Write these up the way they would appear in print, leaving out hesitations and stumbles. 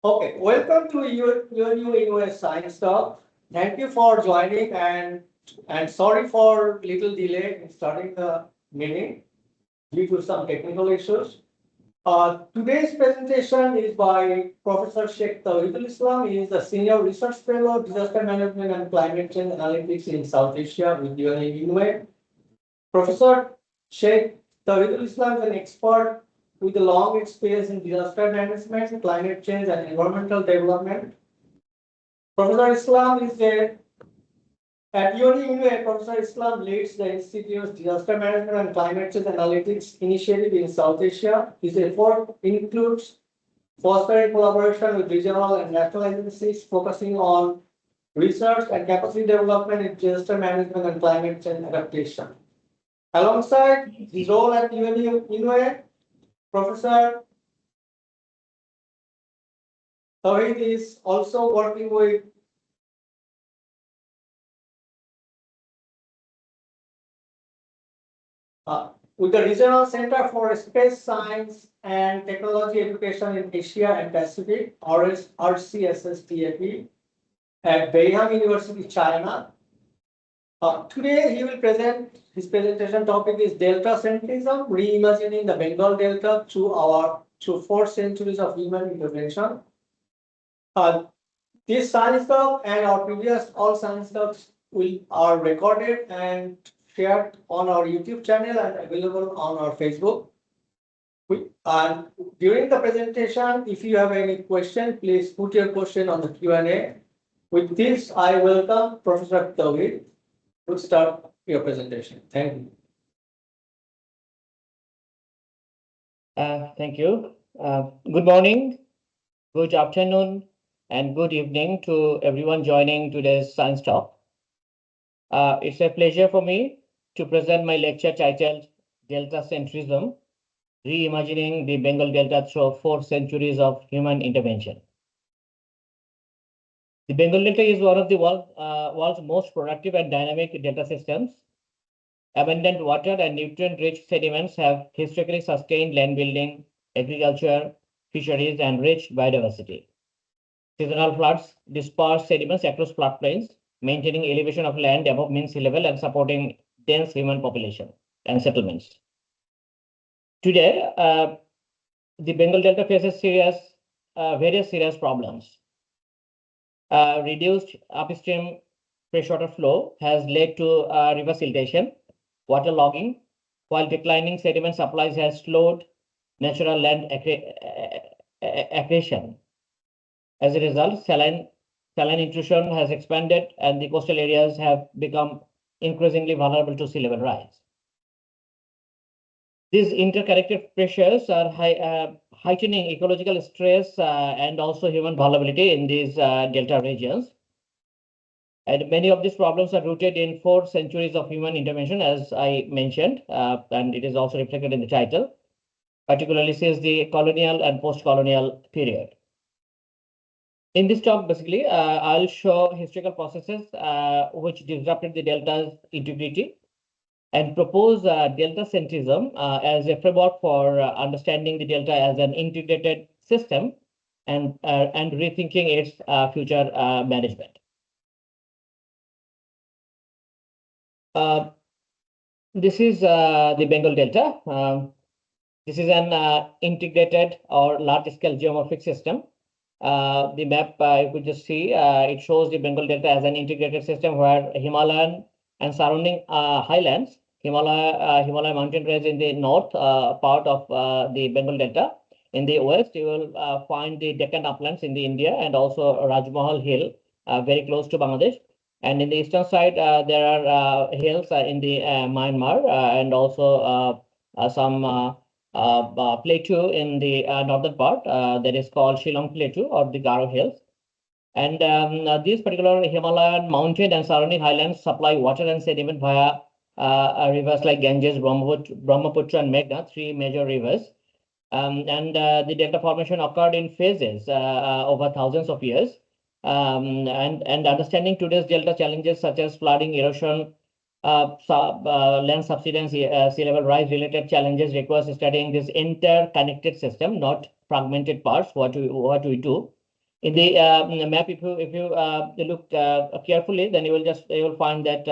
Okay, welcome to UNU-INWEH Science Talk. Thank you for joining and sorry for little delay in starting the meeting due to some technical issues. Today's presentation is by Professor Sheikh Tawhidul Islam. He is the Senior Research Fellow, Disaster Management and Climate Change Analytics in South Asia with UNU-INWEH. Professor Sheikh Tawhidul Islam is an expert with a long experience in disaster management, climate change, and environmental development. Professor Islam is at UNU-INWEH. Professor Islam leads the Institute's Disaster Management and Climate Change Analytics Initiative in South Asia. His effort includes fostering collaboration with regional and national agencies, focusing on research and capacity development in disaster management and climate change adaptation. Alongside his role at UNU-INWEH, Professor Tawhid is also working with the Regional Center for Space Science and Technology Education in Asia and Pacific, RCSSTAP, at Beihang University, China. Today, he will present his presentation topic is Deltacentrism, reimagining the Bengal Delta through 4 centuries of human intervention. This science talk and our previous all science talks are recorded and shared on our YouTube channel and available on our Facebook. And during the presentation, if you have any question, please put your question on the Q&A. With this, I welcome Professor Tawhid to start your presentation. Thank you. Thank you. Good morning, good afternoon, and good evening to everyone joining today's science talk. It's a pleasure for me to present my lecture titled Deltacentrism, Reimagining the Bengal Delta through 4 centuries of human intervention. The Bengal Delta is one of the world's most productive and dynamic delta systems. Abundant water and nutrient-rich sediments have historically sustained land building, agriculture, fisheries, and rich biodiversity. Seasonal floods disperse sediments across floodplains, maintaining elevation of land above mean sea level and supporting dense human population and settlements. Today, the Bengal Delta faces various serious problems. Reduced upstream freshwater flow has led to river siltation, water logging, while declining sediment supplies has slowed natural land accretion. As a result, saline intrusion has expanded and the coastal areas have become increasingly vulnerable to sea level rise. These interconnected pressures are heightening ecological stress and also human vulnerability in these delta regions. And many of these problems are rooted in 4 centuries of human intervention, as I mentioned, and it is also reflected in the title, particularly since the colonial and post-colonial period. In this talk, basically, I'll show historical processes which disrupted the delta's integrity and propose deltacentrism as a framework for understanding the delta as an integrated system and rethinking its future management. This is the Bengal Delta. This is an integrated or large-scale geomorphic system. The map, you could just see, it shows the Bengal Delta as an integrated system where Himalayan and surrounding highlands, Himalaya mountain range in the north part of the Bengal Delta. In the west, you will find the Deccan uplands in the India and also Rajmahal Hill, very close to Bangladesh. And in the eastern side, there are hills in the Myanmar and also some plateau in the northern part that is called Shillong Plateau or the Garo Hills. And these particular Himalayan mountain and surrounding highlands supply water and sediment via rivers like Ganges, Brahmaputra, and Meghna, 3 major rivers. And the delta formation occurred in phases over thousands of years. And understanding today's delta challenges such as flooding, erosion, land subsidence, sea level rise related challenges requires studying this interconnected system, not fragmented parts. What we do. In the map, if you look carefully, then you will find that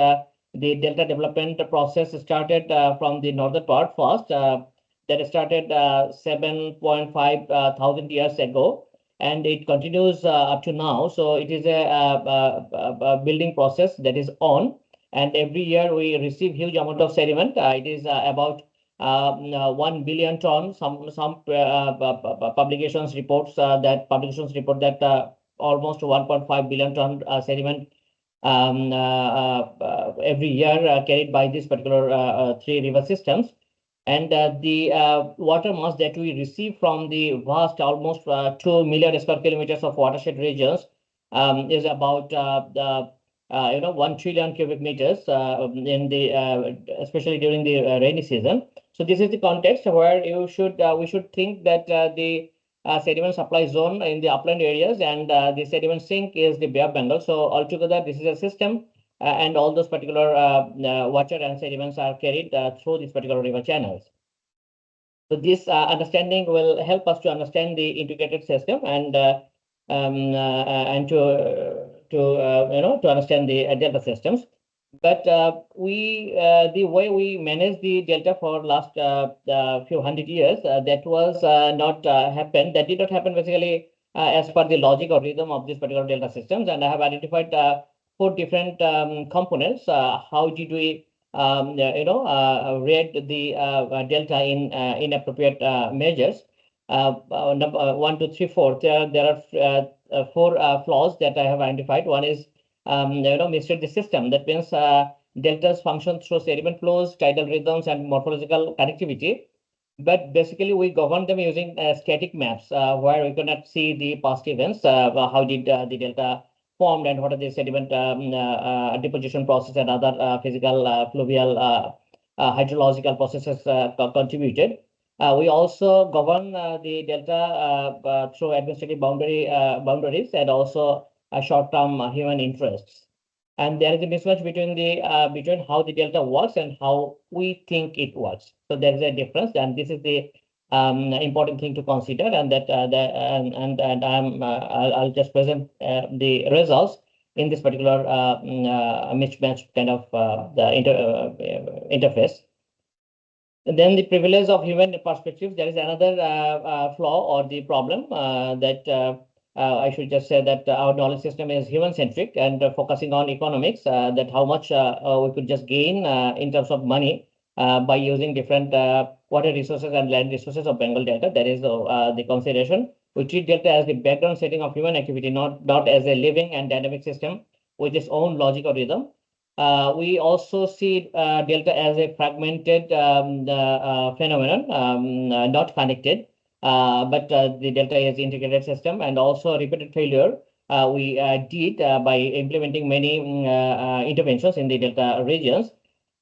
the delta development process started from the northern part first. That started 7.5 thousand years ago, and it continues up to now. So it is a building process that is on, and every year we receive huge amount of sediment. It is about 1 billion tons. Some publications report that almost 1.5 billion ton sediment every year carried by these particular three river systems. And the water mass that we receive from the vast, almost 2 million square kilometers of watershed regions is about 1 trillion cubic meters in the especially during the rainy season. So this is the context where we should think that the sediment supply zone in the upland areas and the sediment sink is the Bay of Bengal. So altogether, this is a system, and all those particular water and sediments are carried through these particular river channels. So this understanding will help us to understand the integrated system and to understand the delta systems. But the way we manage the delta for last few hundred years, that was not happened. That did not happen basically as per the logic or rhythm of this particular delta systems. And I have identified 4 different components. How did we rate the delta in inappropriate measures? Number 1, 2, 3, 4. There are 4 flaws that I have identified. One is misread the system. That means deltas function through sediment flows, tidal rhythms, and morphological connectivity. But basically, we govern them using static maps where we cannot see the past events. How did the delta formed and what are the sediment deposition process and other physical, fluvial, hydrological processes contributed. We also govern the delta through administrative boundaries and also short-term human interests. And there is a mismatch between how the delta works and how we think it works. So there is a difference, and this is the important thing to consider. And that I'll just present the results in this particular mismatch kind of the interface. And then the privilege of human perspectives. There is another flaw or the problem that. I should just say that our knowledge system is human-centric and focusing on economics, that how much we could just gain in terms of money by using different water resources and land resources of Bengal Delta. That is the consideration. We treat Delta as the background setting of human activity, not as a living and dynamic system with its own logic or rhythm. We also see Delta as a fragmented phenomenon, not connected. But the delta is integrated system, and also repeated failure we did by implementing many interventions in the delta regions.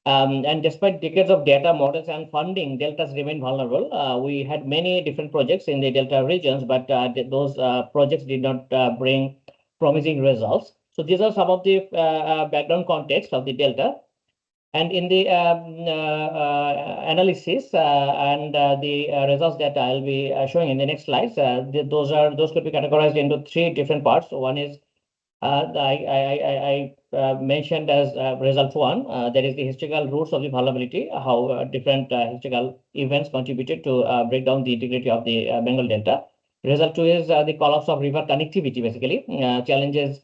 And despite decades of data, models, and funding, deltas remain vulnerable. We had many different projects in the delta regions, but those projects did not bring promising results. So these are some of the background context of the delta. And in the analysis and the results that I'll be showing in the next slides, those could be categorized into 3 different parts. One is I mentioned as result 1, that is the historical roots of the vulnerability, how different historical events contributed to break down the integrity of the Bengal Delta. Result 2 is the collapse of river connectivity, basically. Challenges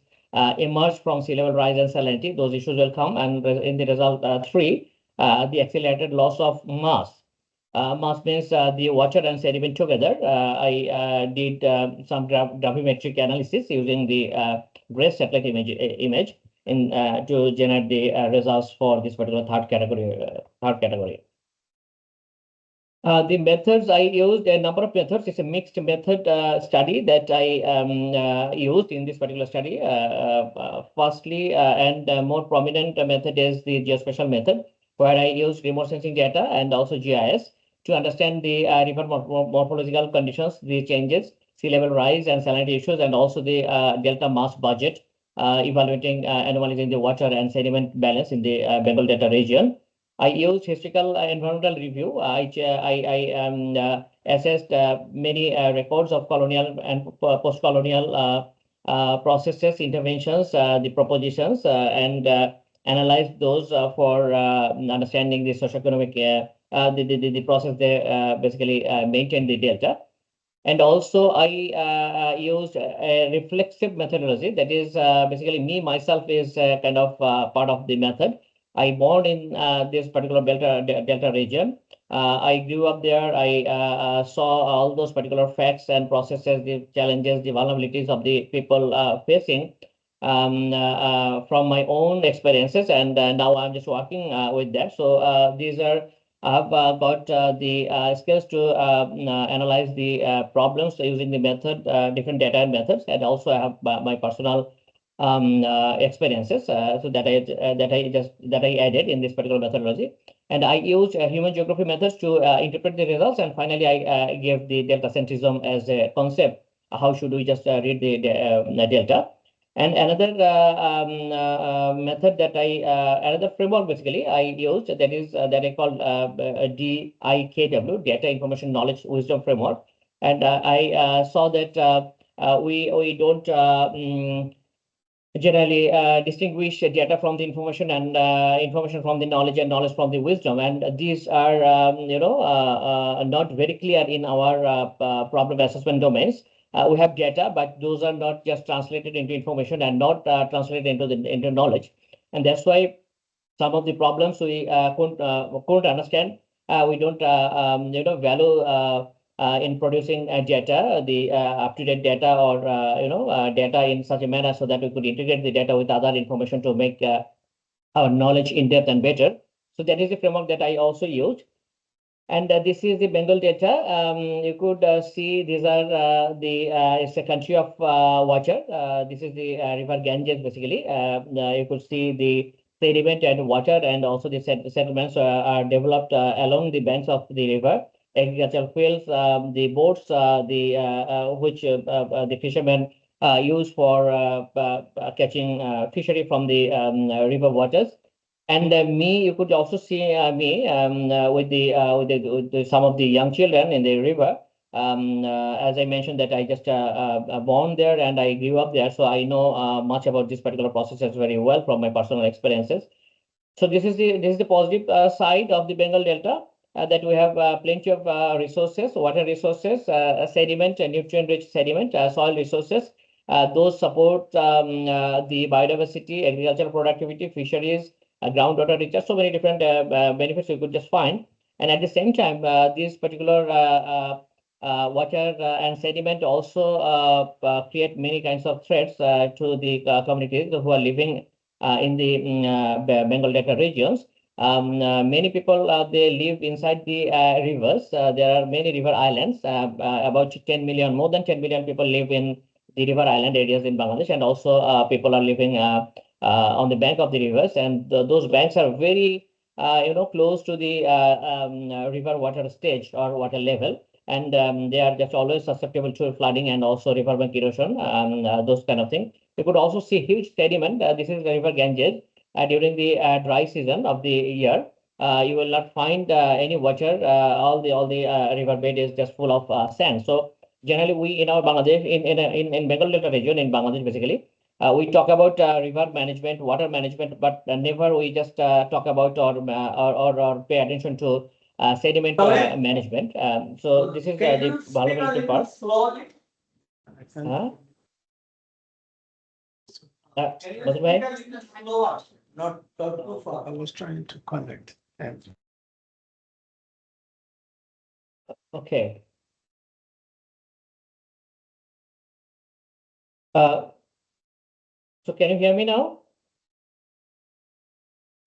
emerge from sea level rise and salinity. Those issues will come. And in the result 3, the accelerated loss of mass. Mass means the water and sediment together. I did some gravimetric analysis using the gray satellite image in to generate the results for this particular third category. The methods I used, a number of methods. It's a mixed method study that I used in this particular study. Firstly, and more prominent method is the geospatial method, where I used remote sensing data and also GIS to understand the river morphological conditions, the changes, sea level rise and salinity issues, and also the delta mass budget, evaluating anomalies in the water and sediment balance in the Bengal Delta region. I used historical environmental review. I assessed many records of colonial and post-colonial processes, interventions, the propositions, and analyzed those for understanding the socioeconomic the process they basically maintain the delta. And also, I used a reflexive methodology. That is basically me myself is kind of part of the method. I born in this particular delta region. I grew up there. I saw all those particular facts and processes, the challenges, the vulnerabilities of the people facing from my own experiences, and now I'm just working with that. So these are I've got the skills to analyze the problems using the method, different data and methods, and also I have my personal experiences. So that I added in this particular methodology, and I use human geography methods to interpret the results. And finally, I gave the deltacentrism as a concept. How should we just read the delta? And another method that another framework basically I used, that is that I call DIKW, Data Information Knowledge Wisdom Framework. And I saw that we don't generally distinguish data from the information, and information from the knowledge, and knowledge from the wisdom. And these are not very clear in our problem assessment domains. We have data, but those are not just translated into information and not translated into knowledge. And that's why some of the problems we couldn't understand. We don't value in producing data, the up-to-date data, or data in such a manner so that we could integrate the data with other information to make our knowledge in depth and better. So that is the framework that I also used. And this is the Bengal Delta. You could see these are it's a country of water. This is the river Ganges, basically. You could see the sediment and water, and also the settlements are developed along the banks of the river. Agricultural fields, the boats, which the fishermen use for catching fishery from the river waters. And me, you could also see me with some of the young children in the river. As I mentioned, that I just born there and I grew up there, so I know much about this particular processes very well from my personal experiences. So this is the positive side of the Bengal Delta, that we have plenty of resources, water resources, sediment, nutrient-rich sediment, soil resources. Those support the biodiversity, agricultural productivity, fisheries, groundwater recharge, so many different benefits you could just find. And at the same time, these particular water and sediment also create many kinds of threats to the communities who are living in the Bengal Delta regions. Many people they live inside the rivers. There are many river islands. About 10 million, more than 10 million people live in the river island areas in Bangladesh, and also people are living on the bank of the rivers, and those banks are very close to the river water stage or water level, and they are just always susceptible to flooding and also riverbank erosion, those kind of things. You could also see huge sediment. This is the river Ganges. During the dry season of the year, you will not find any water. All the riverbed is just full of sand. So generally, we in our Bangladesh, in Bengal Delta region in Bangladesh, basically, we talk about river management, water management, but never we just talk about or pay attention to sediment management. So this is the vulnerability part. Slowly? Bathymetric? Not too far. I was trying to connect. And Okay. So can you hear me now?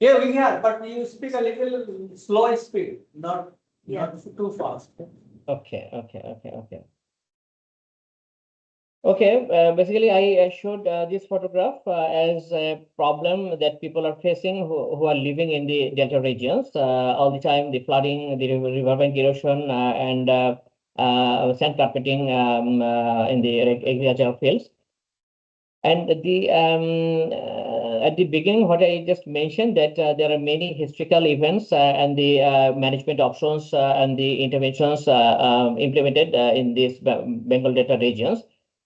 Yeah, we hear, but you speak a little slow speed, not too fast. Okay. Okay, basically, I showed this photograph as a problem that people are facing who are living in the delta regions all the time, the flooding, the riverbank erosion, and sand carpeting in the agricultural fields. And at the beginning, what I just mentioned, that there are many historical events and the management options and the interventions implemented in these Bengal Delta regions.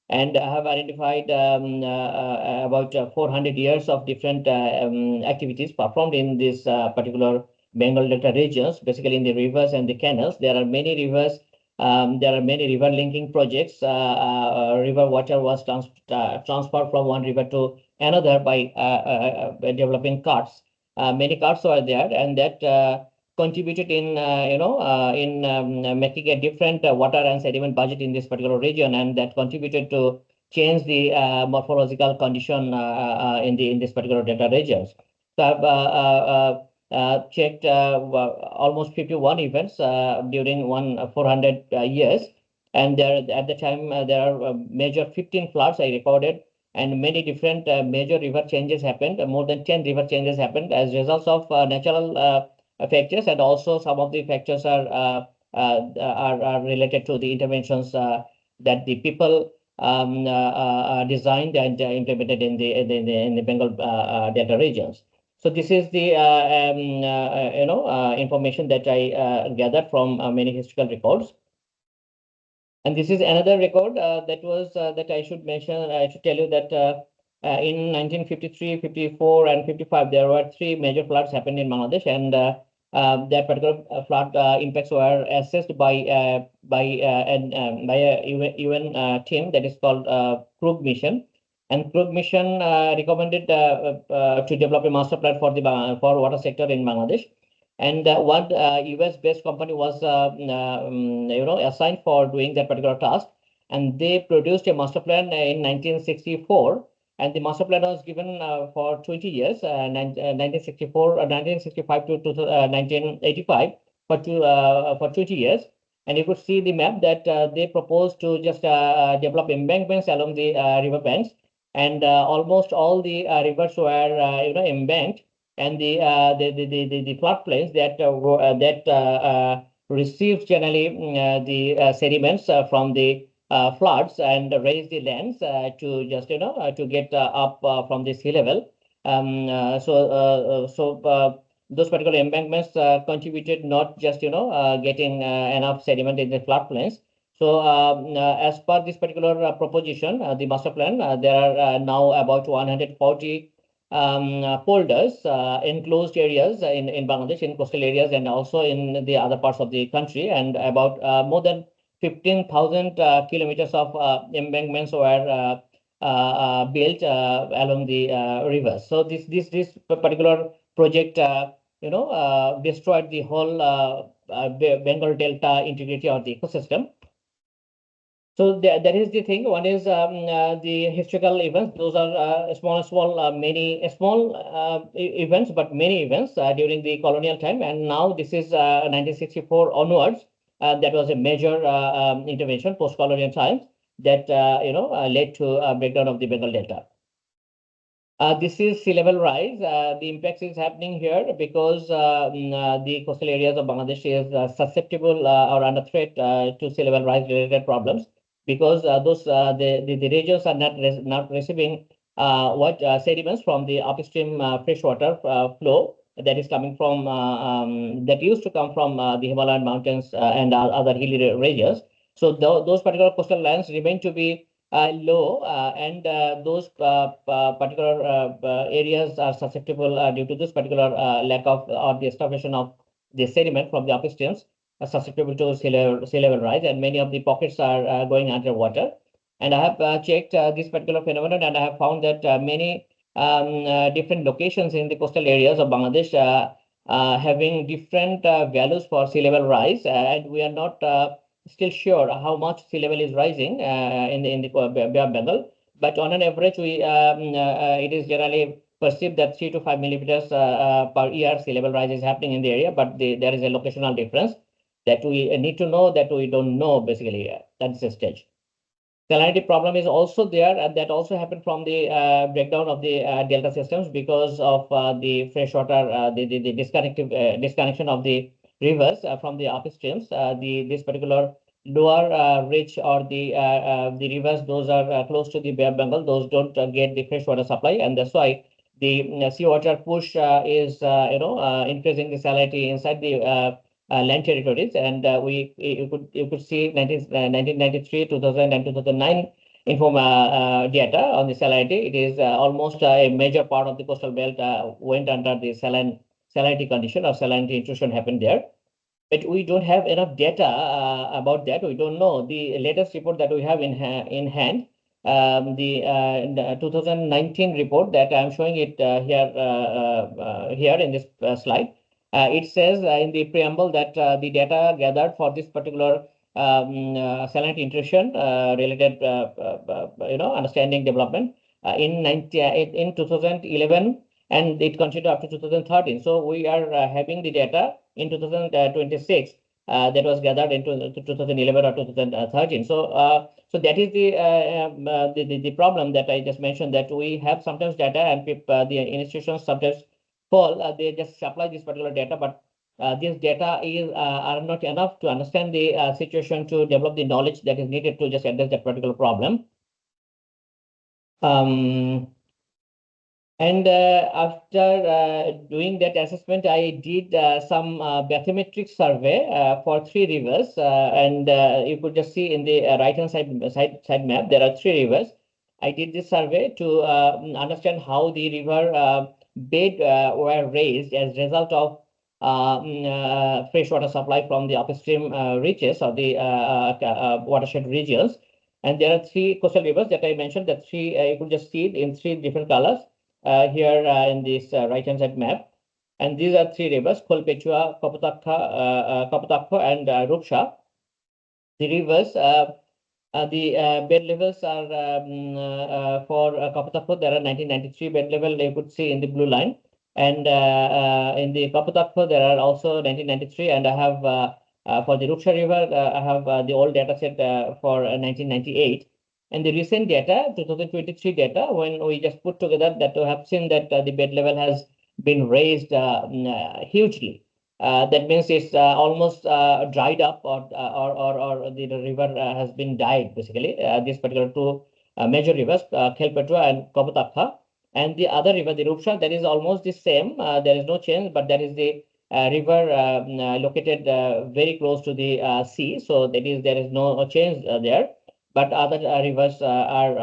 And I have identified about 400 years of different activities performed in this particular Bengal Delta regions, basically in the rivers and the canals. There are many rivers. There are many river linking projects. River water was transferred from one river to another by developing carts. Many carts were there, and that contributed in making a different water and sediment budget in this particular region, and that contributed to change the morphological condition in this particular delta regions. So I've checked almost 51 events during 400 years, and there at the time there are major 15 floods I recorded, and many different major river changes happened. More than 10 river changes happened as results of natural factors, and also some of the factors are related to the interventions that the people designed and implemented in the Bengal Delta regions. So this is the information that I gathered from many historical records. And this is another record that was that I should mention. I should tell you that in 1953, 54, and 55, there were 3 major floods happened in Bangladesh, and that particular flood impacts were assessed by a UN team that is called Krug Mission. And Krug Mission recommended to develop a master plan for water sector in Bangladesh. And one US-based company was assigned for doing that particular task, and they produced a master plan in 1964. And the master plan was given for 20 years, 1965 to 1985, for 20 years. And you could see the map that they proposed to just develop embankments along the river banks, and almost all the rivers were embanked, and the floodplains that received generally the sediments from the floods and raise the lands to just to get up from the sea level. Those particular embankments contributed not just getting enough sediment in the floodplains. So as per this particular proposition, the master plan, there are now about 140 polders, enclosed areas in Bangladesh, in coastal areas, and also in the other parts of the country, and about more than 15,000 kilometers of embankments were built along the rivers. So this particular project, destroyed the whole Bengal Delta integrity of the ecosystem. So that is the thing. One is the historical events. Those are small events, but many events during the colonial time. And now this is 1964 onwards. That was a major intervention post-colonial times that led to a breakdown of the Bengal Delta. This is sea level rise. The impact is happening here because the coastal areas of Bangladesh is susceptible or under threat to sea level rise related problems, because the regions are not receiving sediments from the upstream freshwater flow that is coming from that used to come from the Himalayan mountains and other hilly regions. So those particular coastal lands remain to be low, and those particular areas are susceptible due to this particular lack of or the starvation of the sediment from the upstreams, susceptible to sea level rise, and many of the pockets are going underwater. And I have checked this particular phenomenon, and I have found that many different locations in the coastal areas of Bangladesh having different values for sea level rise, and we are not still sure how much sea level is rising in the Bay of Bengal. But on an average, it is generally perceived that 3 to 5 millimeters per year sea level rise is happening in the area, but there is a locational difference that we need to know, that we don't know basically at this stage. Salinity problem is also there, and that also happened from the breakdown of the delta systems because of the freshwater, the disconnection of the rivers from the upstreams. This particular lower ridge or the rivers, those are close to the Bay of Bengal. Those don't get the freshwater supply, and that's why the seawater push is increasing the salinity inside the land territories, and you could see 1993, 2000, and 2009 data on the salinity. It is almost a major part of the coastal belt went under the salinity condition, or salinity intrusion happened there. But we don't have enough data about that. We don't know. The latest report that we have in hand, the 2019 report that I'm showing it here in this slide. It says in the preamble that the data gathered for this particular salinity intrusion related, understanding development in 2011, and it continued up to 2013. So we are having the data in 2026 that was gathered in 2011 or 2013. So so that is the problem that I just mentioned, that we have sometimes data, and the institutions sometimes fall. They just supply this particular data, but this data are not enough to understand the situation, to develop the knowledge that is needed to just address that particular problem. And after doing that assessment, I did some bathymetric survey for 3 rivers, and you could just see in the right-hand side map, there are 3 rivers. I did this survey to understand how the river bed were raised as a result of freshwater supply from the upstream reaches, or the watershed regions. And there are 3 coastal rivers that I mentioned. That 3 you could just see it in 3 different colors. Here in this right-hand side map. And these are 3 rivers: Kolpechua, Kapotakha, and Rupsha. The rivers, the bed levels are for Kapotakha, there are 1993 bed level, you could see in the blue line. And in the Kapotakha, there are also 1993, and I have for the Rupsha river, I have the old data set for 1998. And the recent data, 2023 data, when we just put together, that we have seen that the bed level has been raised hugely. That means it's almost dried up, or the river has been died, basically. These particular 2 major rivers, Khelpetua and Kapotakha. And the other river, the Rupsha, that is almost the same. There is no change, but that is the river located very close to the sea. So that is, there is no change there. But other rivers have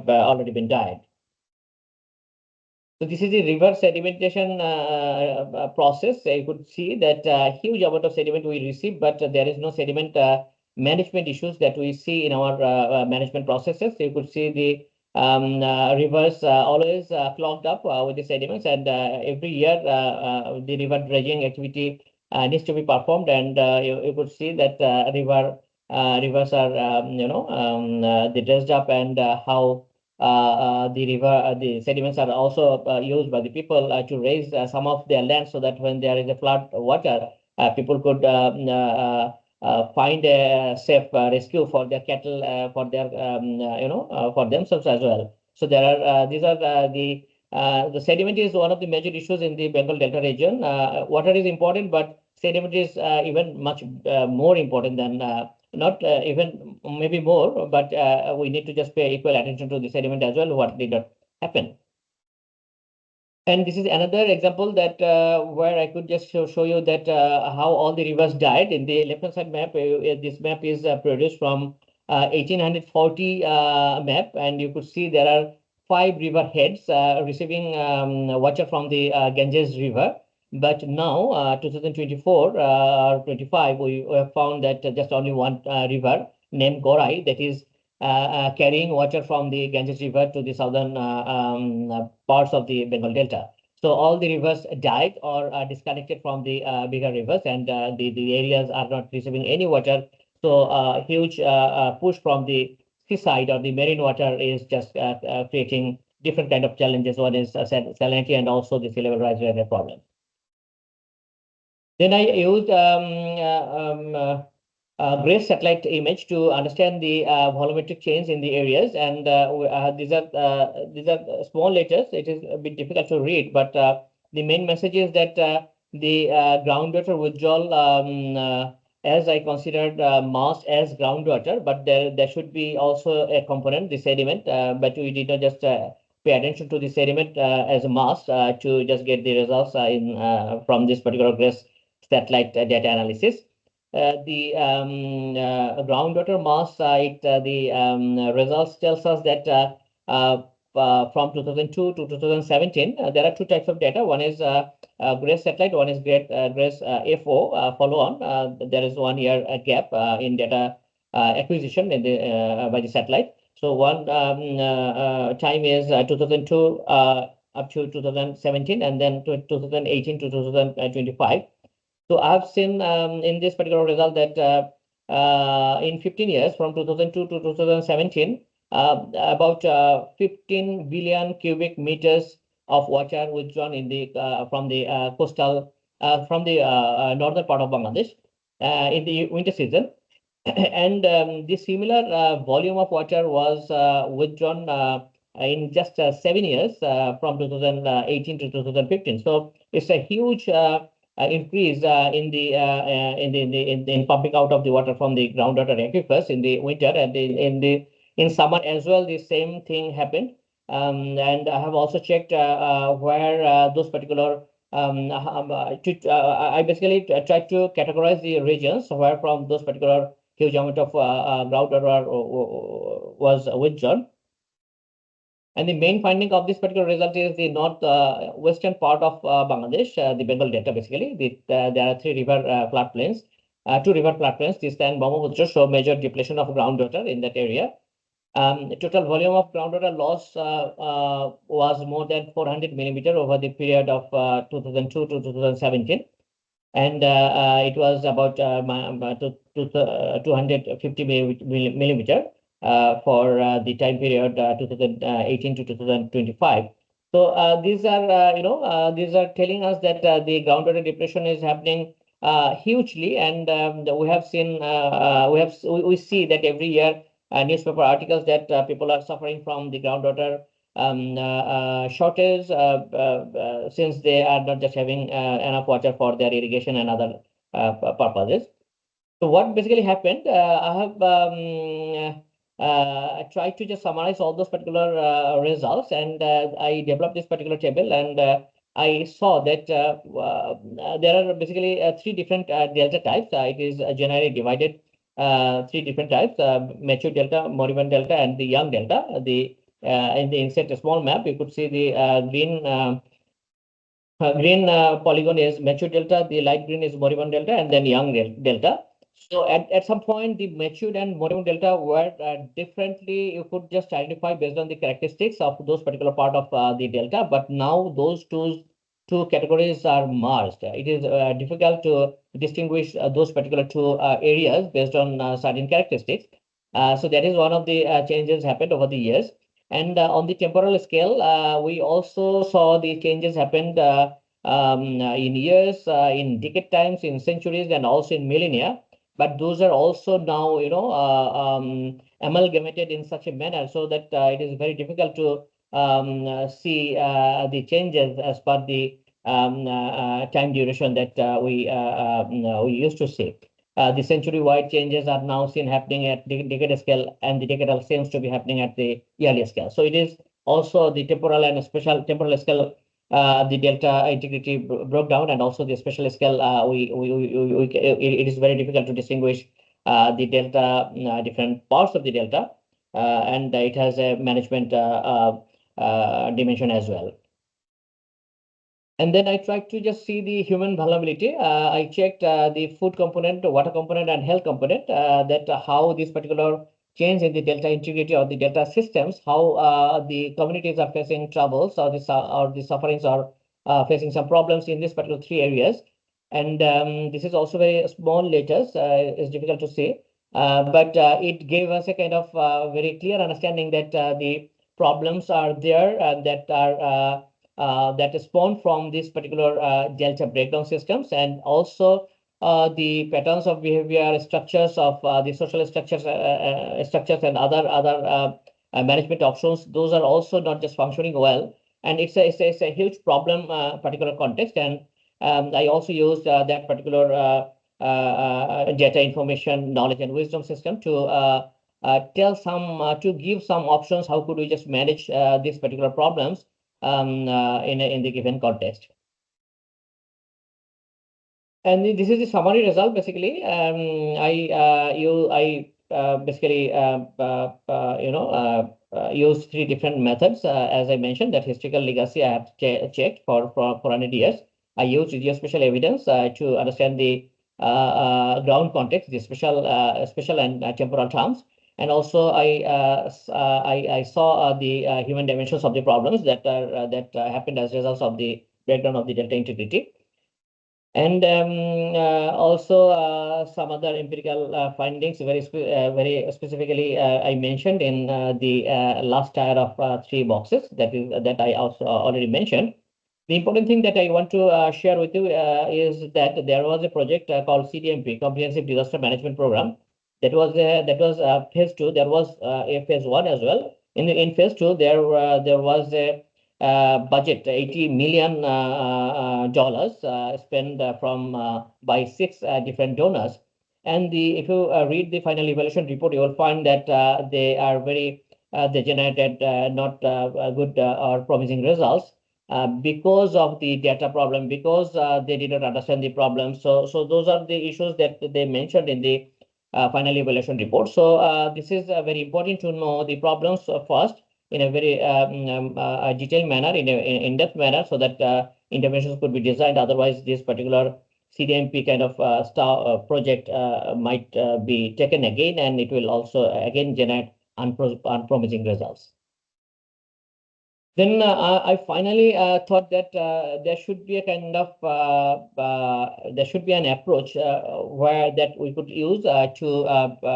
already been died. So this is the river sedimentation process. You could see that huge amount of sediment we receive, but there is no sediment management issues that we see in our management processes. You could see the rivers always clogged up with the sediments, and every year the river dredging activity needs to be performed, and you could see that rivers are they dredged up, and how the sediments are also used by the people to raise some of their land, so that when there is a flood water, people could find a safe rescue for their cattle, for their for themselves as well. So there are these are the sediment is one of the major issues in the Bengal Delta region. Water is important, but sediment is even much more important than not even maybe more, but we need to just pay equal attention to the sediment as well, what did not happen. And this is another example that where I could just show you that how all the rivers died. In the left-hand side map, this map is produced from 1840 map, and you could see there are 5 river heads receiving water from the Ganges River. But now, 2024 or 25, we have found that just only one river named Gorai, that is carrying water from the Ganges River to the southern parts of the Bengal Delta. So all the rivers died or are disconnected from the bigger rivers, and the areas are not receiving any water. So huge push from the seaside or the marine water is just creating different kind of challenges. One is salinity, and also the sea level rise related problem. Then I used gray satellite image to understand the volumetric change in the areas, and these are small letters. It is a bit difficult to read, but the main message is that the groundwater withdrawal, as I considered mass as groundwater, but there should be also a component, the sediment, but we did not just pay attention to the sediment as a mass to just get the results from this particular GRACE satellite data analysis. The groundwater mass site, the results tells us that from 2002 to 2017, there are two types of data. One is GRACE satellite, one is GRACE FO follow-on. There is 1 year gap in data acquisition in the by the satellite. So one time is 2002 up to 2017, and then 2018 to 2025. So I've seen in this particular result that in 15 years, from 2002 to 2017, about 15 billion cubic meters of water withdrawn in the from the coastal from the northern part of Bangladesh in the winter season. And the similar volume of water was withdrawn in just 7 years from 2018 to 2015. So it's a huge increase in pumping out of the water from the groundwater aquifers in the winter, and in summer as well. The same thing happened, and I have also checked where those particular. I basically tried to categorize the regions where from those particular huge amount of groundwater was withdrawn. And the main finding of this particular result is the north western part of Bangladesh, the Bengal Delta. Basically, there are three river floodplains, two river floodplains, Tista and Brahmaputra, show major depletion of groundwater in that area. Total volume of groundwater loss was more than 400 millimeter over the period of 2002 to 2017. And it was about 250 millimeter for the time period 2018 to 2025. So these are these are telling us that the groundwater depletion is happening hugely, and we have seen we see that every year newspaper articles that people are suffering from the groundwater shortage since they are not just having enough water for their irrigation and other purposes. So what basically happened, I have tried to just summarize all those particular results, and I developed this particular table, and I saw that there are basically three different delta types. It is generally divided three different types: mature delta, moribund delta, and the young delta. In the insert small map, you could see the green polygon is mature delta, the light green is moribund delta, and then young delta. So at some point, the matured and moribund delta were differently, you could just identify based on the characteristics of those particular part of the delta. But now those two categories are merged. It is difficult to distinguish those particular two areas based on certain characteristics. So that is one of the changes happened over the years. And on the temporal scale, we also saw the changes happened in years, in decade times, in centuries, and also in millennia. But those are also now, amalgamated in such a manner so that it is very difficult to see the changes as per the time duration that we used to see. The century-wide changes are now seen happening at the decade scale, and the decadal seems to be happening at the yearly scale. So it is also the temporal and special temporal scale, the delta integrity broke down, and also the special scale. It is very difficult to distinguish the delta, different parts of the delta, and it has a management dimension as well. And then I tried to just see the human vulnerability. I checked the food component, water component, and health component, that how this particular change in the delta integrity or the delta systems, how the communities are facing troubles or the sufferings or facing some problems in these particular three areas. And this is also very small letters. It's difficult to see, but it gave us a kind of very clear understanding that the problems are there and that are that spawn from this particular delta breakdown systems, and also the patterns of behavior, structures of the social structures and other management options. Those are also not just functioning well, and it's a huge problem particular context. And I also used that particular data information knowledge and wisdom system to to give some options, how could we just manage these particular problems in the given context. And this is the summary result. Basically, I basically use 3 different methods. As I mentioned, that historical legacy I have checked for 400 years. I use geospatial evidence to understand the ground context, the spatial and temporal terms. And also, I saw the human dimensions of the problems that happened as a result of the breakdown of the delta integrity. And also some other empirical findings, very specifically, I mentioned in the last tier of 3 boxes that I also already mentioned. The important thing that I want to share with you is that there was a project called CDMP, Comprehensive Disaster Management Program. That was phase 2. There was a phase 1 as well. In phase 2, there was a budget, $80 million spent by 6 different donors. And if you read the final evaluation report, you will find that they are they generated not good or promising results because of the data problem, because they did not understand the problem. So those are the issues that they mentioned in the final evaluation report. So this is very important to know the problems first, in a very detailed manner, in an in-depth manner, so that interventions could be designed. Otherwise, this particular CDMP kind of project might be taken again, and it will also again generate unpromising results. Then I finally thought that there should be a kind of there should be an approach where that we could use to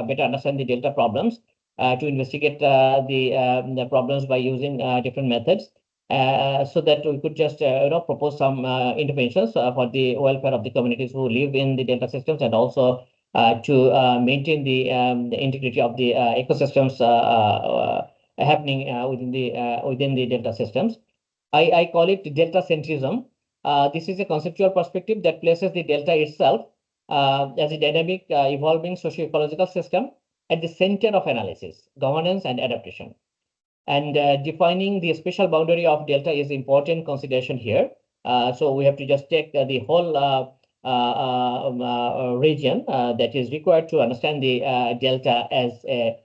better understand the delta problems. To investigate the problems by using different methods, so that we could just propose some interventions for the welfare of the communities who live in the delta systems, and also to maintain the integrity of the ecosystems happening within the delta systems. I call it deltacentrism. This is a conceptual perspective that places the delta itself as a dynamic, evolving socio-ecological system at the center of analysis, governance, and adaptation. And defining the spatial boundary of delta is important consideration here. So we have to just take the whole region that is required to understand the delta as a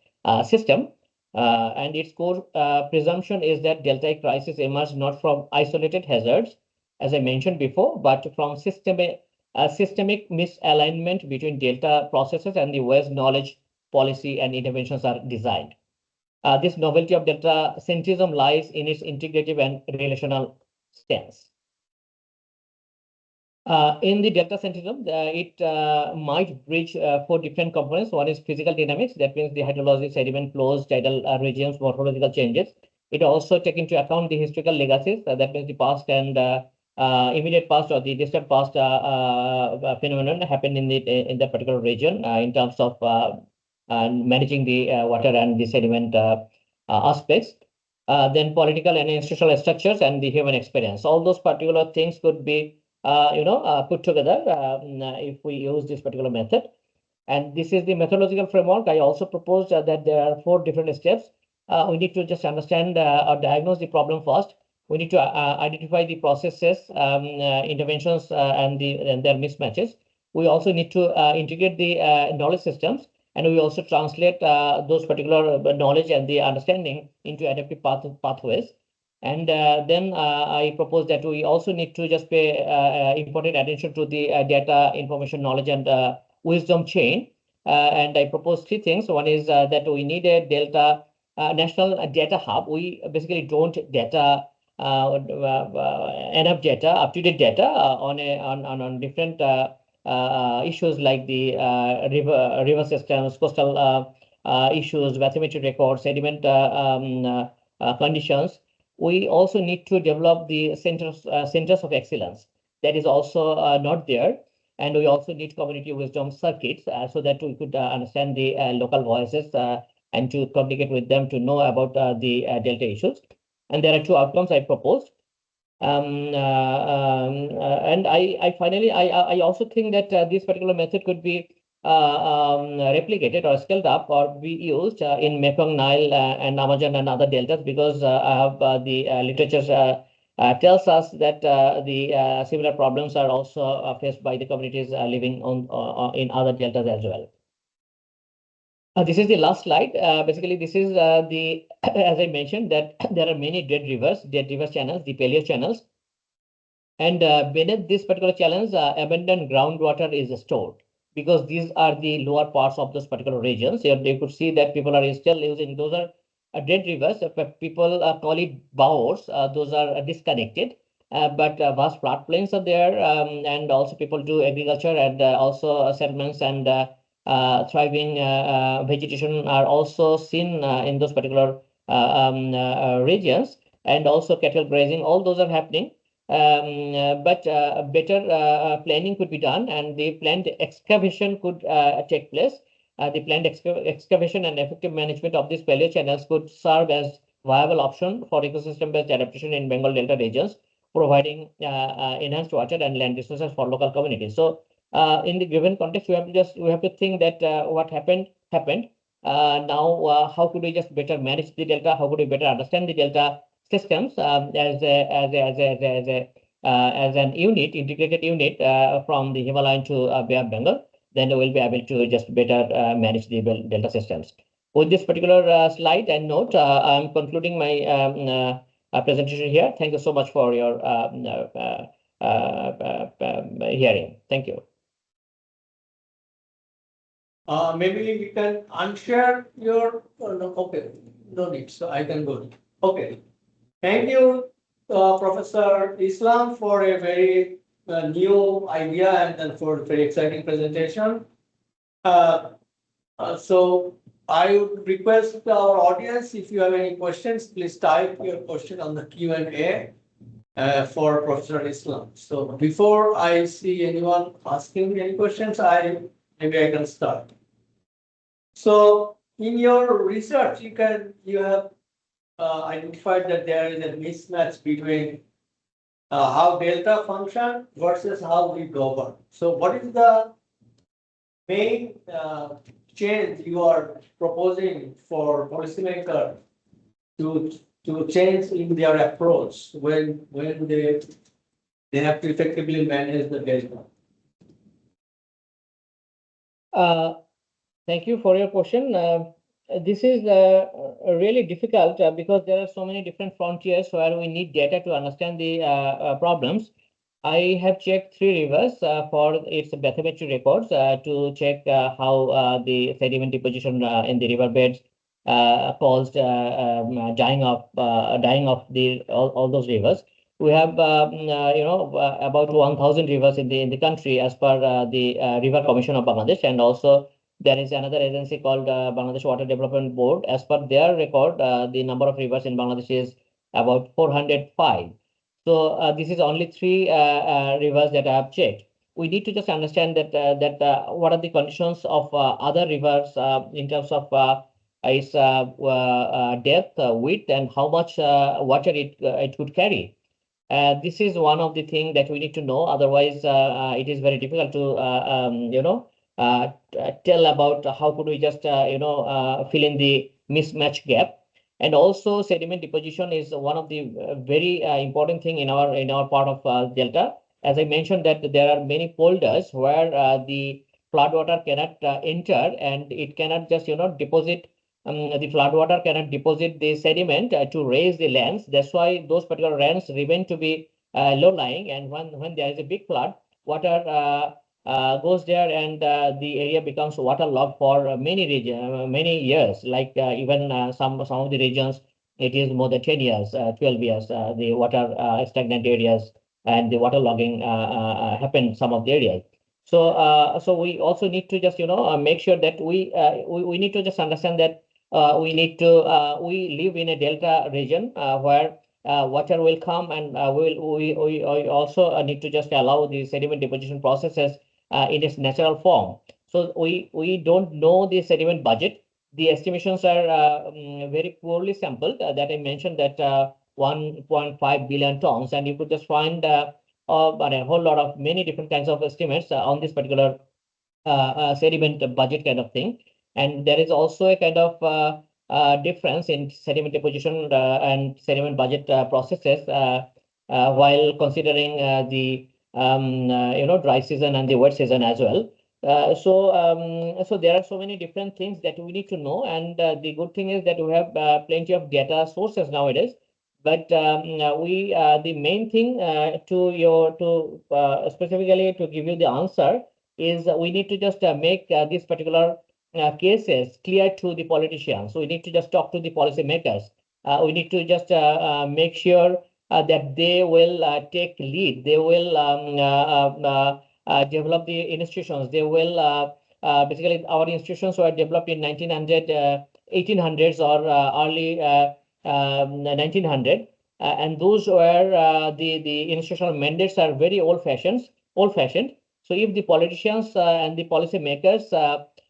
system. And its core presumption is that delta crisis emerge not from isolated hazards, as I mentioned before, but from systemic misalignment between delta processes and the ways knowledge, policy, and interventions are designed. This novelty of deltacentrism lies in its integrative and relational stance. In the deltacentrism, it might bridge 4 different components. One is physical dynamics, that means the hydrology, sediment flows, tidal regimes, morphological changes. It also takes into account the historical legacies, that means the past and immediate past or the distant past phenomenon happened in that particular region in terms of managing the water and the sediment aspects. Then political and institutional structures and the human experience. All those particular things could be put together if we use this particular method. And this is the methodological framework. I also proposed that there are 4 different steps. We need to just understand or diagnose the problem first. We need to identify the processes, interventions, and their mismatches. We also need to integrate the knowledge systems, and we also translate those particular knowledge and the understanding into adaptive pathways. And then I propose that we also need to just pay important attention to the data, information, knowledge, and wisdom chain. And I propose 3 things. One is that we need a delta national data hub. We basically don't enough data, up-to-date data on different issues like the river systems, coastal issues, bathymetric records, sediment conditions. We also need to develop the centers of excellence. That is also not there. And we also need community wisdom circuits so that we could understand the local voices and to communicate with them to know about the delta issues. And there are 2 outcomes I proposed. And I finally also think that this particular method could be replicated or scaled up or be used in Mekong, Nile, and Amazon and other deltas, because I have the literature tells us that the similar problems are also faced by the communities living on in other deltas as well. This is the last slide. Basically, this is the as I mentioned that there are many dead river channels, the paleo channels, and beneath this particular channels, abundant groundwater is stored, because these are the lower parts of those particular regions. Here you could see that people are still using those are dead rivers. People call it bowers. Those are disconnected. But vast floodplains are there, and also people do agriculture, and also settlements and thriving vegetation are also seen in those particular regions, and also cattle grazing. All those are happening. But better planning could be done, and the planned excavation could take place. The planned excavation and effective management of these paleo channels could serve as viable option for ecosystem-based adaptation in Bengal Delta regions, providing enhanced water and land resources for local communities. So, in the given context, we have to think that what happened. Now, how could we just better manage the delta? How could we better understand the delta systems as an unit, integrated unit from the Himalayan to Bay of Bengal? Then we'll be able to just better manage the delta systems. With this particular slide and note, I'm concluding my presentation here. Thank you so much for your hearing. Thank you. Maybe we can unshare your, no, okay, no need, so I can go. Okay. Thank you, Professor Islam, for a very new idea and then for a very exciting presentation. So I would request our audience, if you have any questions, please type your question on the Q&A for Professor Islam. So before I see anyone asking any questions, maybe I can start. So in your research, you have identified that there is a mismatch between how delta function versus how we govern. So what is the main change you are proposing for policymakers to change in their approach when they have to effectively manage the delta? Thank you for your question. This is really difficult because there are so many different frontiers where we need data to understand the problems. I have checked 3 rivers for its bathymetric records to check how the sediment deposition in the riverbeds caused dying of all those rivers. We have about 1,000 rivers in the country as per the River Commission of Bangladesh, and also there is another agency called Bangladesh Water Development Board. As per their record, the number of rivers in Bangladesh is about 405. So this is only 3 rivers that I have checked. We need to just understand that what are the conditions of other rivers in terms of its depth, width, and how much water it could carry. This is one of the things that we need to know. Otherwise, it is very difficult to tell about how could we just fill in the mismatch gap. And also sediment deposition is one of the very important thing in our part of delta. As I mentioned, that there are many polders where the floodwater cannot enter, and it cannot just deposit. The floodwater cannot deposit the sediment to raise the lands. That's why those particular lands remain to be low-lying, and when there is a big flood, water goes there, and the area becomes waterlogged for many years. Like even some of the regions, it is more than 10 years, 12 years. The water stagnant areas and the waterlogging happen in some of the areas. So we also need to just make sure that we need to just understand that we live in a delta region where water will come, and we also need to just allow the sediment deposition processes in its natural form. So we don't know the sediment budget. The estimations are very poorly sampled. That I mentioned that 1.5 billion tons, and you could just find a whole lot of many different kinds of estimates on this particular sediment budget kind of thing. And there is also a kind of difference in sediment deposition and sediment budget processes while considering the dry season and the wet season as well. So there are so many different things that we need to know, and the good thing is that we have plenty of data sources nowadays. But the main thing specifically to give you the answer is we need to just make these particular cases clear to the politicians. So we need to just talk to the policymakers. We need to just make sure that they will take lead. They will develop the institutions. They will basically, our institutions were developed in 1900, 1800s or early 1900, and those were the institutional mandates are very old-fashioned. So if the politicians and the policymakers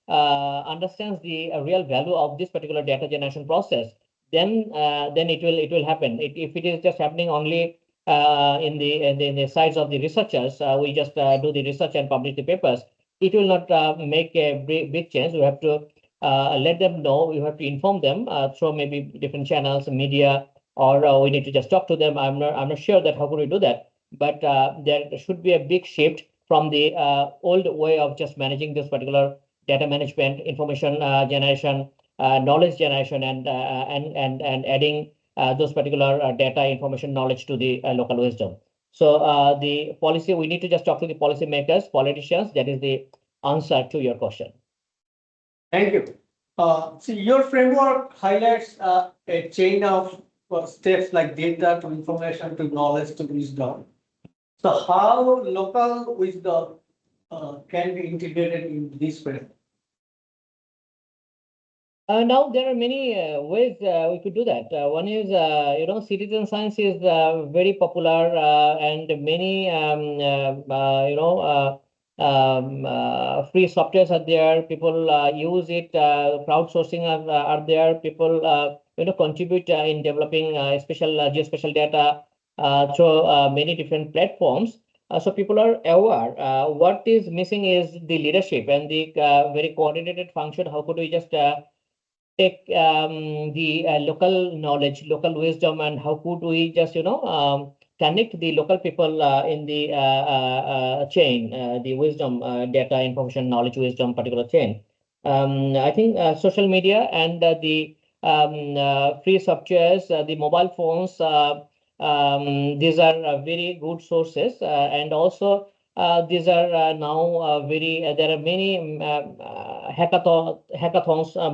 understands the real value of this particular data generation process, then it will happen. If it is just happening only in the sides of the researchers, we just do the research and publish the papers, it will not make a big change. We have to let them know. We have to inform them through maybe different channels, media, or we need to just talk to them. I'm not sure that how could we do that, but there should be a big shift from the old way of just managing this particular data management, information generation, knowledge generation, and adding those particular data, information, knowledge to the local wisdom. So the policy, we need to just talk to the policymakers, politicians. That is the answer to your question. Thank you. So your framework highlights a chain of steps like data to information to knowledge to wisdom. So how local wisdom can be integrated in this framework? Now there are many ways we could do that. One is, citizen science is very popular, and many, free softwares are there. People use it. Crowdsourcing are there. People, contribute in developing special geospatial data through many different platforms. So people are aware. What is missing is the leadership and the very coordinated function. How could we just take the local knowledge, local wisdom, and how could we just connect the local people in the chain, the wisdom, data, information, knowledge, wisdom, particular chain. I think social media and the free softwares, the mobile phones, these are very good sources, and also these are now there are many hackathons,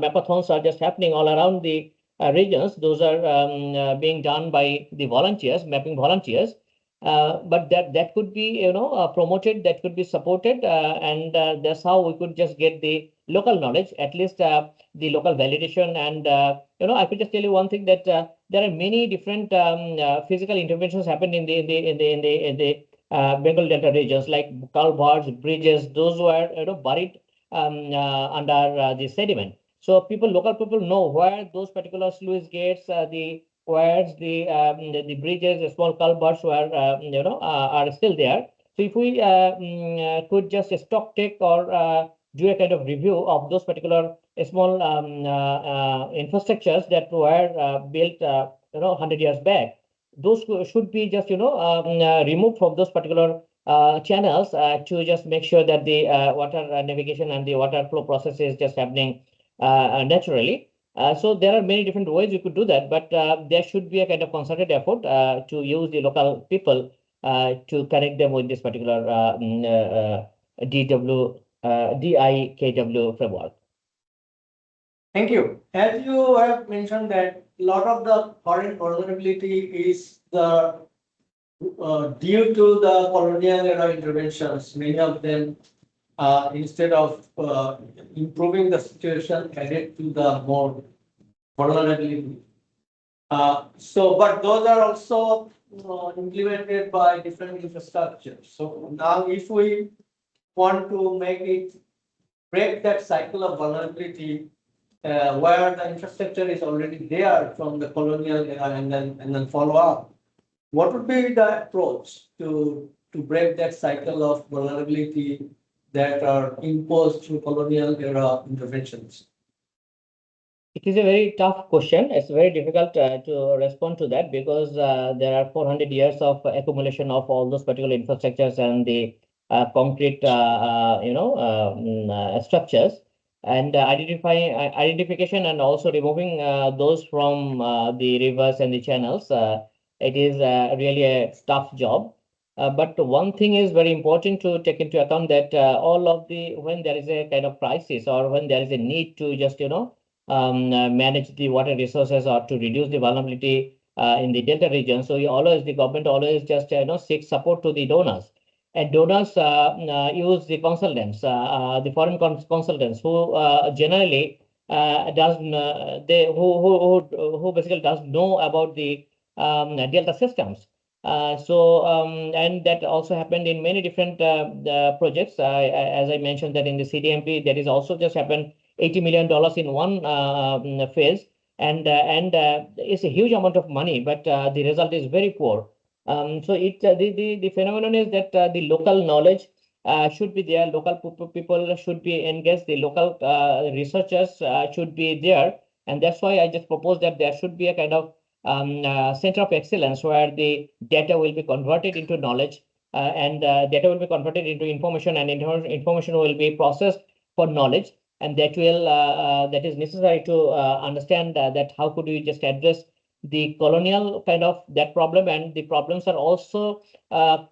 mapathons are just happening all around the regions. Those are being done by the volunteers, mapping volunteers. But that could be promoted, that could be supported, and that's how we could just get the local knowledge, at least the local validation. And I could just tell you one thing, that there are many different physical interventions happen in the Bengal Delta regions, like culverts, bridges. Those were buried under the sediment. So local people know where those particular sluice gates, where the bridges, the small culverts were are still there. So if we could just stock take or do a kind of review of those particular small infrastructures that were built 100 years back, those should be just removed from those particular channels to just make sure that the water navigation and the water flow process is just happening naturally. So there are many different ways you could do that, but there should be a kind of concerted effort to use the local people to connect them with this particular DIKW framework. Thank you. As you have mentioned that a lot of the current vulnerability is due to the colonial era interventions. Many of them, instead of improving the situation, added to the more vulnerability. But those are also implemented by different infrastructures. So now, if we want to break that cycle of vulnerability, where the infrastructure is already there from the colonial era, and then follow up, what would be the approach to break that cycle of vulnerability that are imposed through colonial era interventions? It is a very tough question. It's very difficult to respond to that because there are 400 years of accumulation of all those particular infrastructures and the concrete, structures, and identification and also removing those from the rivers and the channels. It is really a tough job. But one thing is very important to take into account that when there is a kind of crisis or when there is a need to just manage the water resources or to reduce the vulnerability in the delta region. So the government always just seeks support to the donors, and donors use the consultants, the foreign consultants who generally does they who basically does know about the delta systems. And that also happened in many different projects. As I mentioned that in the CDMP, that is also just happened $80 million in one phase, and it's a huge amount of money, but the result is very poor. So the phenomenon is that the local knowledge should be there, local people should be engaged, the local researchers should be there, and that's why I just propose that there should be a kind of center of excellence where the data will be converted into knowledge, and data will be converted into information, and information will be processed for knowledge, and that will that is necessary to understand that how could we just address the colonial kind of that problem, and the problems are also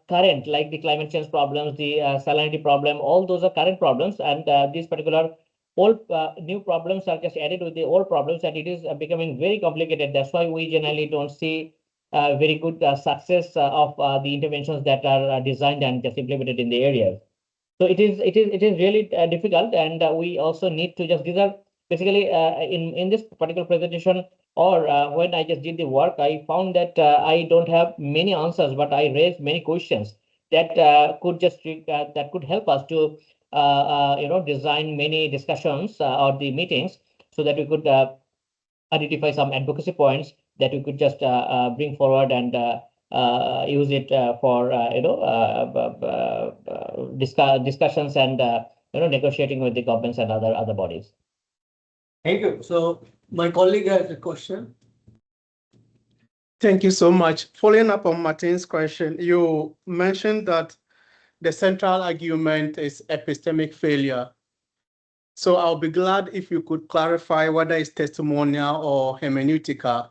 current, like the climate change problems, the salinity problem, all those are current problems, and these particular old new problems are just added with the old problems, and it is becoming very complicated. That's why we generally don't see very good success of the interventions that are designed and just implemented in the areas. So it is really difficult, and we also need to just, these are basically in this particular presentation, or when I just did the work, I found that I don't have many answers, but I raised many questions that could help us to design many discussions or the meetings, so that we could identify some advocacy points that we could just bring forward and use it for discussions and negotiating with the governments and other bodies. Thank you. So my colleague has a question. Thank you so much. Following up on Martin's question, you mentioned that the central argument is epistemic failure. So I'll be glad if you could clarify whether it's testimonial or hermeneutical.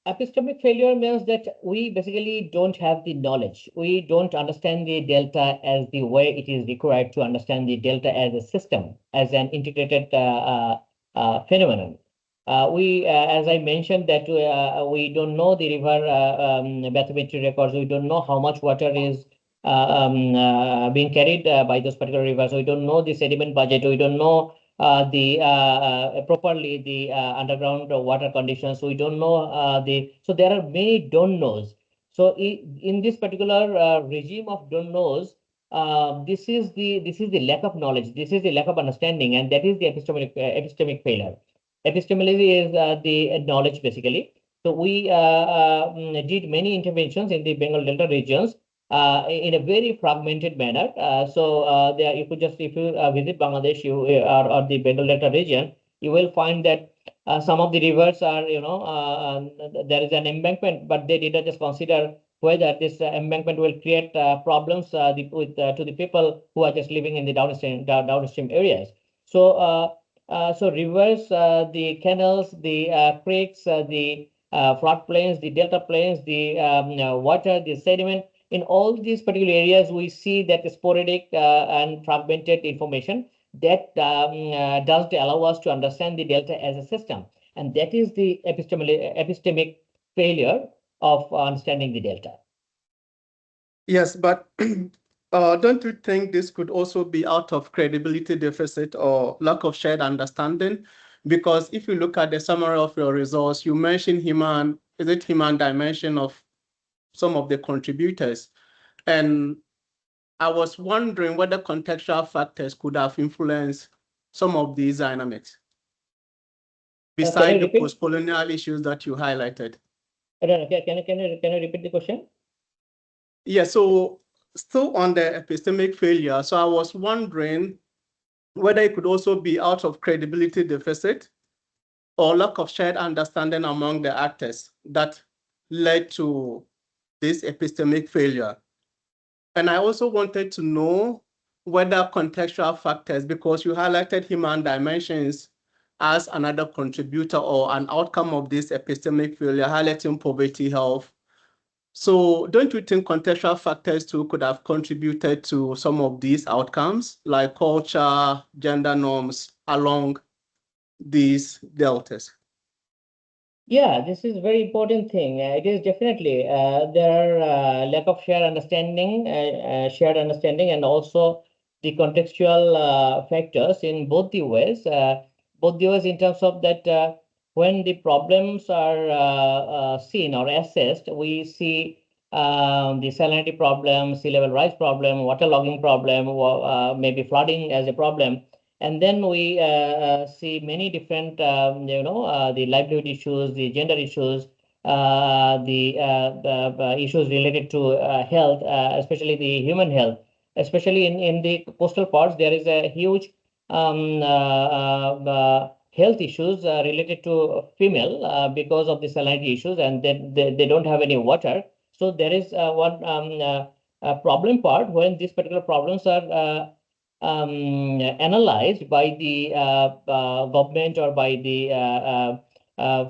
Epistemic failure means that we basically don't have the knowledge. We don't understand the delta as the way it is required to understand the delta as a system, as an integrated phenomenon. As I mentioned, that we don't know the river bathymetry records. We don't know how much water is being carried by those particular rivers. We don't know the sediment budget. We don't know properly the underground water conditions. We don't know so there are many don't knows. So in this particular regime of don't knows, this is the lack of knowledge. This is the lack of understanding, and that is the epistemic failure. Epistemology is the knowledge basically. So we did many interventions in the Bengal Delta regions in a very fragmented manner. There you could just, if you visit Bangladesh, or the Bengal Delta region, you will find that some of the rivers are, there is an embankment, but they did not just consider whether this embankment will create problems to the people who are just living in the downstream areas. So rivers, the canals, the creeks, the floodplains, the delta plains, the water, the sediment. In all these particular areas, we see that sporadic and fragmented information that doesn't allow us to understand the delta as a system. And that is the epistemic failure of understanding the delta. Yes, but don't you think this could also be out of credibility deficit or lack of shared understanding? Because if you look at the summary of your results, you mentioned human dimension of some of the contributors. And I was wondering whether contextual factors could have influenced some of these dynamics, besides the post-colonial issues that you highlighted. I don't know. Can you repeat the question? Yeah, so still on the epistemic failure, so I was wondering whether it could also be out of credibility deficit or lack of shared understanding among the actors that led to this epistemic failure. And I also wanted to know whether contextual factors, because you highlighted human dimensions as another contributor or an outcome of this epistemic failure, highlighting poverty, health. So don't you think contextual factors too could have contributed to some of these outcomes, like culture, gender norms along these deltas? Yeah, this is a very important thing. It is definitely there are lack of shared understanding, and also the contextual factors in both the ways. Both the ways in terms of that when the problems are seen or assessed, we see the salinity problem, sea level rise problem, waterlogging problem, maybe flooding as a problem. And then we see many different, the livelihood issues, the gender issues, the issues related to health, especially the human health. Especially in the coastal parts, there is a huge health issues related to female because of the salinity issues, and they don't have any water. So there is one problem part when these particular problems are analyzed by the government or by the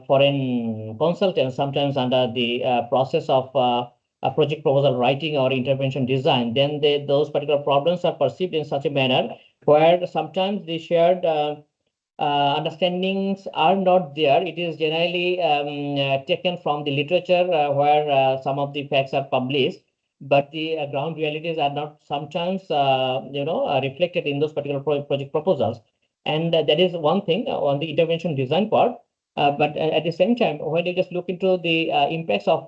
foreign consultants, sometimes under the process of a project proposal writing or intervention design, then those particular problems are perceived in such a manner where sometimes the shared understandings are not there. It is generally taken from the literature where some of the facts are published, but the ground realities are not sometimes reflected in those particular project proposals. And that is one thing on the intervention design part. But at the same time, when you just look into the impacts of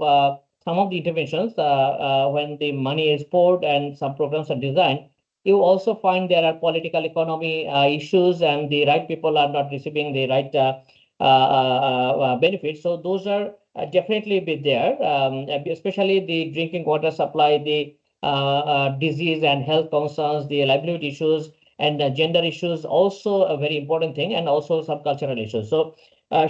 some of the interventions, when the money is poured and some programs are designed, you also find there are political economy issues, and the right people are not receiving the right benefits. So those are definitely be there, especially the drinking water supply, the disease and health concerns, the livelihood issues, and gender issues, also a very important thing, and also some cultural issues. So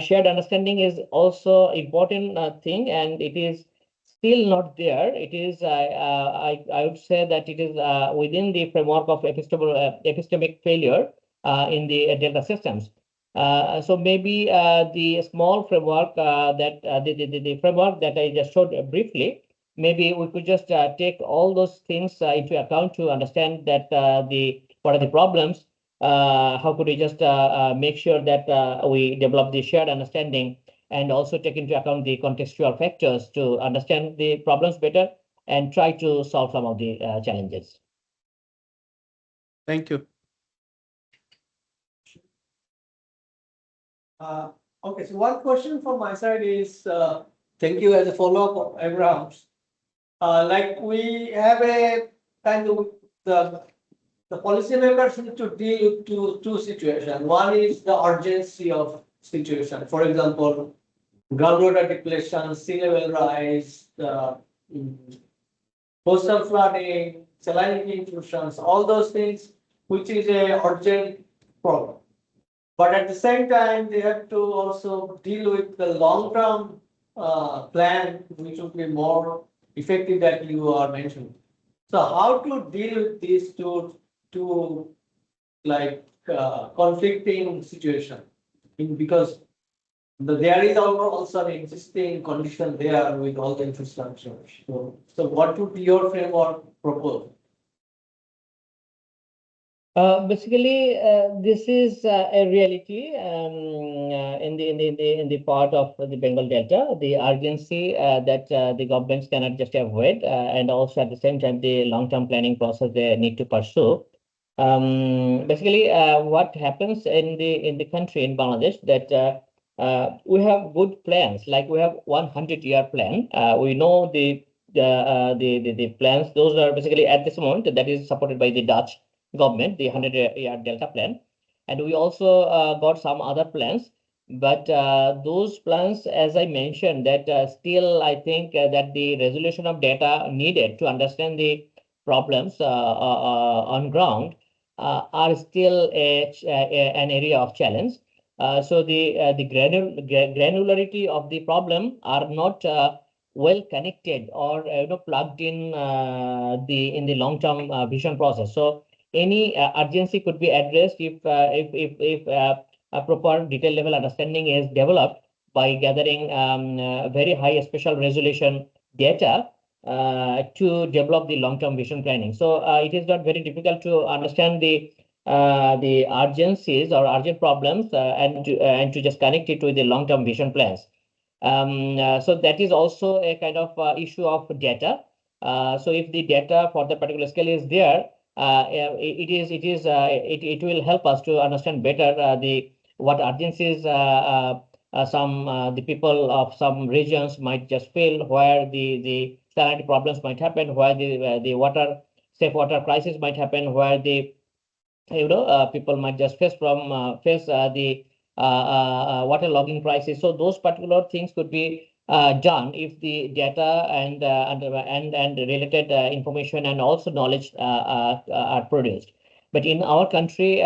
shared understanding is also important thing, and it is still not there. It is, I would say that it is within the framework of epistemic failure in the delta systems. So maybe the small framework the framework that I just showed briefly, maybe we could just take all those things into account to understand that what are the problems. How could we just make sure that we develop the shared understanding, and also take into account the contextual factors to understand the problems better and try to solve some of the challenges. Thank you. Okay, so one question from my side is, thank you as a follow-up, Abraham. Like we have a kind of the policymakers need to deal with two situations. One is the urgency of situation. For example, groundwater depletion, sea level rise, coastal flooding, salinity intrusions, all those things, which is a urgent problem. But at the same time, they have to also deal with the long-term plan, which would be more effective that you are mentioning. So how to deal with these two like conflicting situation? Because there is also an existing condition there with all the infrastructure. So what would your framework propose? Basically, this is a reality in the part of the Bengal Delta. The urgency that the governments cannot just avoid, and also at the same time the long-term planning process they need to pursue. Basically, what happens in the country in Bangladesh that we have good plans, like we have 100-year plan. We know the plans. Those are basically at this moment that is supported by the Dutch government, the 100-year Delta plan. And we also got some other plans But those plans, as I mentioned, that still I think that the resolution of data needed to understand the problems on ground are still an area of challenge. So the granularity of the problem are not well connected or plugged in the long-term vision process. So any urgency could be addressed if a proper detail level understanding is developed by gathering very high spatial resolution data to develop the long-term vision planning. So it is not very difficult to understand the urgencies or urgent problems and to just connect it with the long-term vision plans. So that is also a kind of issue of data. So if the data for the particular scale is there, it will help us to understand better what urgencies the people of some regions might just feel, where the salinity problems might happen, where the safe water crisis might happen, where the people might just face the water logging crisis. So those particular things could be done if the data and related information and also knowledge are produced. But in our country,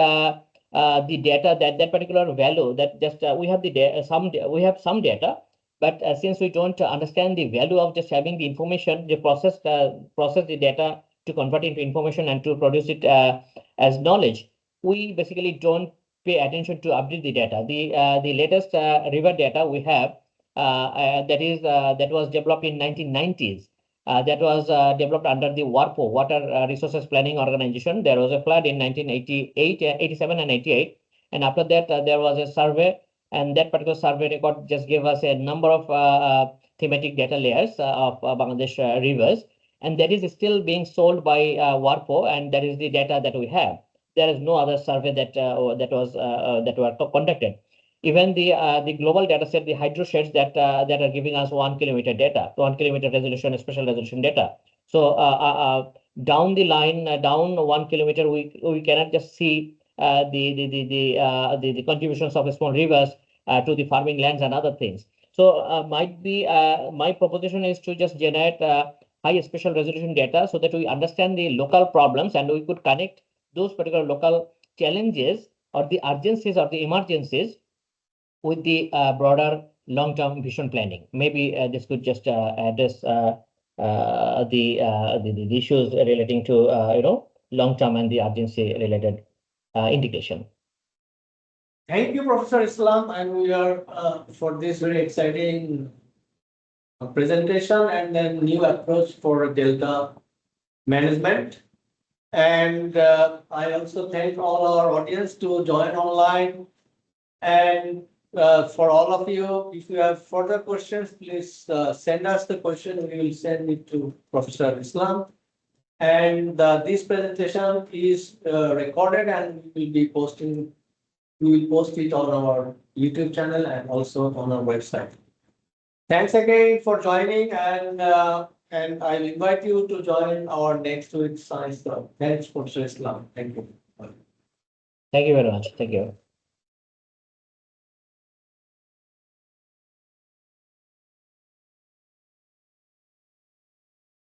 the data that particular value that just we have we have some data, but since we don't understand the value of just having the information, the process the data to convert into information and to produce it as knowledge, we basically don't pay attention to update the data. The latest river data we have that was developed in 1990s. That was developed under the WRPO, Water Resources Planning Organization. There was a flood in 1988, 87 and 88. And after that, there was a survey, and that particular survey record just gave us a number of thematic data layers of Bangladesh rivers. And that is still being sold by WRPO, and that is the data that we have. There is no other survey that were conducted. Even the global data set, the hydro sheds that are giving us 1 kilometer data, 1 kilometer resolution, special resolution data. So down the line, down 1 kilometer, we cannot just see the contributions of small rivers to the farming lands and other things. So might be my proposition is to just generate high spatial resolution data so that we understand the local problems and we could connect those particular local challenges or the urgencies or the emergencies with the broader long-term vision planning. Maybe this could just address the issues relating to long-term and the urgency related integration. Thank you, Professor Islam, and we are for this very exciting presentation and then new approach for Delta management. And I also thank all our audience to join online. And for all of you, if you have further questions, please send us the question. We will send it to Professor Islam. And this presentation is recorded and we will be posting. We will post it on our YouTube channel and also on our website. Thanks again for joining, and I invite you to join our next week's Science Club. Thanks, Professor Islam. Thank you. Thank you very much. Thank you.